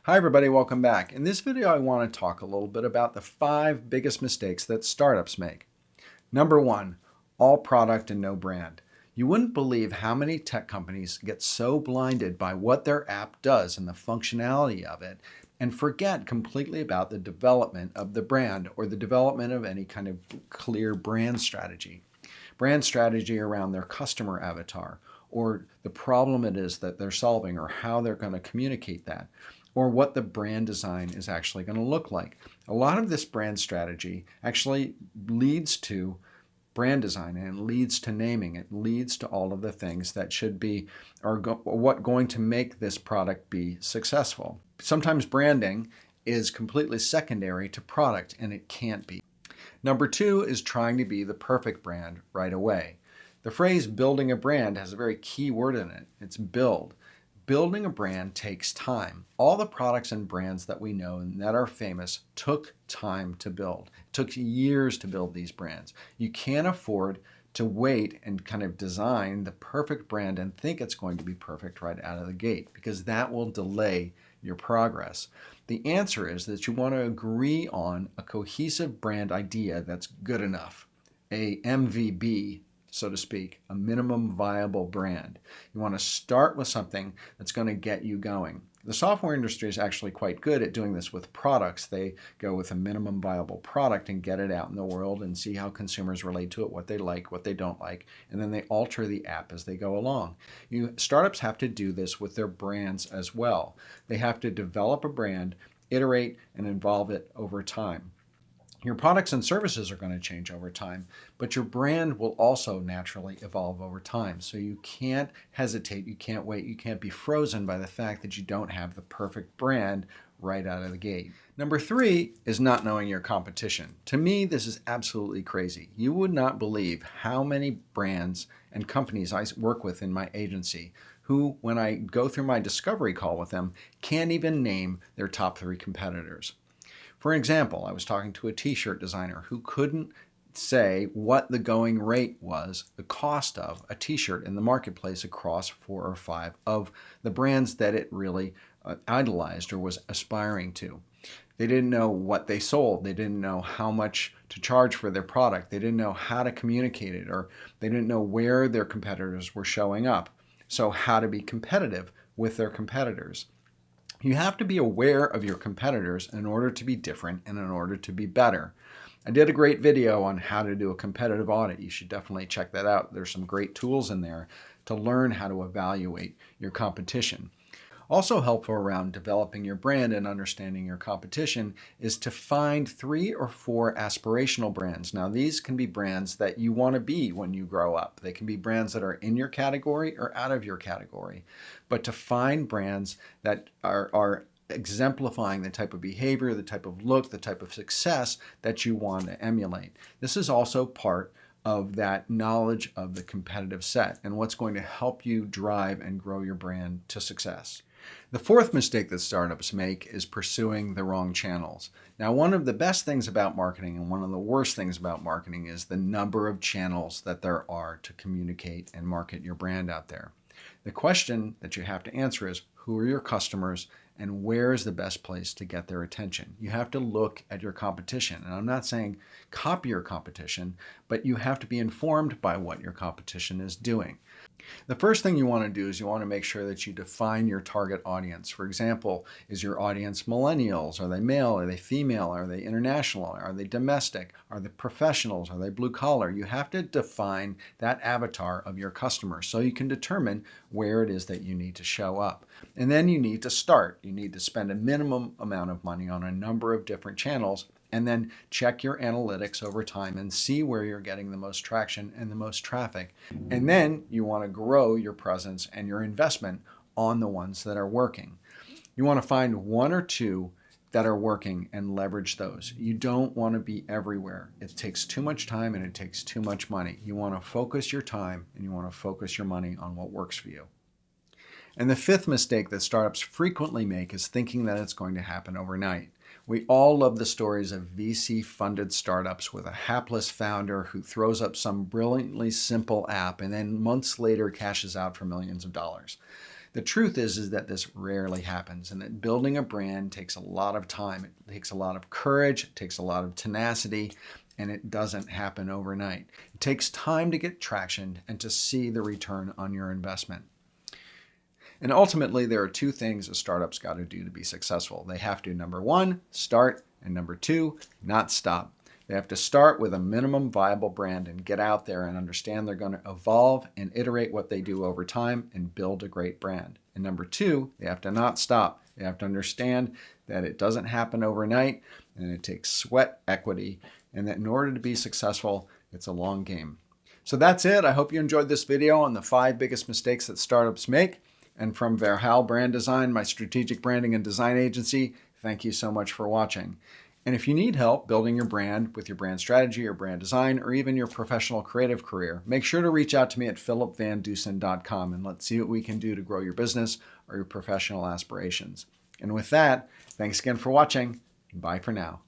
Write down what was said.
Hi everybody, welcome back. In this video I want to talk a little bit about the 5 biggest mistakes that startups make. Number 1, all product and no brand. You wouldn't believe how many tech companies get so blinded by what their app does and the functionality of it and forget completely about the development of the brand or the development of any kind of clear brand strategy. Brand strategy around their customer avatar or the problem it is that they're solving or how they're going to communicate that, or what the brand design is actually going to look like. A lot of this brand strategy actually leads to brand design and it leads to naming. It leads to all of the things that should be or what going to make this product be successful. Sometimes branding is completely secondary to product and it can't be. Number 2 is trying to be the perfect brand right away. The phrase building a brand has a very key word in it. It's build. Building a brand takes time. All the products and brands that we know and that are famous took time to build. It took years to build these brands. You can't afford to wait and kind of design the perfect brand and think it's going to be perfect right out of the gate, because that will delay your progress. The answer is that you want to agree on a cohesive brand idea that's good enough, a MVB, so to speak, a minimum viable brand. You want to start with something that's going to get you going. The software industry is actually quite good at doing this with products. They go with a minimum viable product and get it out in the world and see how consumers relate to it, what they like, what they don't like, and then they alter the app as they go along. Startups have to do this with their brands as well. They have to develop a brand, iterate, and evolve it over time. Your products and services are going to change over time, but your brand will also naturally evolve over time. So you can't hesitate, you can't wait, you can't be frozen by the fact that you don't have the perfect brand right out of the gate. Number 3 is not knowing your competition. To me, this is absolutely crazy. You would not believe how many brands and companies I work with in my agency who, when I go through my discovery call with them, can't even name their top 3 competitors. For example, I was talking to a t-shirt designer who couldn't say what the going rate was, the cost of a t-shirt in the marketplace across 4 or 5 of the brands that it really idolized or was aspiring to. They didn't know what they sold. They didn't know how much to charge for their product. They didn't know how to communicate it, or they didn't know where their competitors were showing up. So how to be competitive with their competitors. You have to be aware of your competitors in order to be different and in order to be better. I did a great video on how to do a competitive audit. You should definitely check that out. There's some great tools in there to learn how to evaluate your competition. Also helpful around developing your brand and understanding your competition is to find 3 or 4 aspirational brands. Now, these can be brands that you want to be when you grow up. They can be brands that are in your category or out of your category. But to find brands that are exemplifying the type of behavior, the type of look, the type of success that you want to emulate. This is also part of that knowledge of the competitive set and what's going to help you drive and grow your brand to success. The 4th mistake that startups make is pursuing the wrong channels. Now, one of the best things about marketing and one of the worst things about marketing is the number of channels that there are to communicate and market your brand out there. The question that you have to answer is, who are your customers and where is the best place to get their attention? You have to look at your competition. And I'm not saying copy your competition, but you have to be informed by what your competition is doing. The first thing you want to do is you want to make sure that you define your target audience. For example, is your audience millennials? Are they male? Are they female? Are they international? Are they domestic? Are they professionals? Are they blue collar? You have to define that avatar of your customer so you can determine where it is that you need to show up. And then you need to start. You need to spend a minimum amount of money on a number of different channels and then check your analytics over time and see where you're getting the most traction and the most traffic. And then you want to grow your presence and your investment on the ones that are working. You want to find 1 or 2 that are working and leverage those. You don't want to be everywhere. It takes too much time and it takes too much money. You want to focus your time and you want to focus your money on what works for you. And the 5th mistake that startups frequently make is thinking that it's going to happen overnight. We all love the stories of VC-funded startups with a hapless founder who throws up some brilliantly simple app and then months later cashes out for millions of dollars. The truth is that this rarely happens, and that building a brand takes a lot of time. It takes a lot of courage, it takes a lot of tenacity, and it doesn't happen overnight. It takes time to get traction and to see the return on your investment. And ultimately, there are two things a startup's got to do to be successful. They have to, number one, start, and number two, not stop. They have to start with a minimum viable brand and get out there and understand they're going to evolve and iterate what they do over time and build a great brand. And number two, they have to not stop. They have to understand that it doesn't happen overnight and it takes sweat equity, and that in order to be successful, it's a long game. So that's it. I hope you enjoyed this video on the 5 biggest mistakes that startups make. And from Verhaal Brand Design, my strategic branding and design agency, thank you so much for watching. And if you need help building your brand with your brand strategy or brand design, or even your professional creative career, make sure to reach out to me at philipvandusen.com and let's see what we can do to grow your business or your professional aspirations. And with that, thanks again for watching. Bye for now.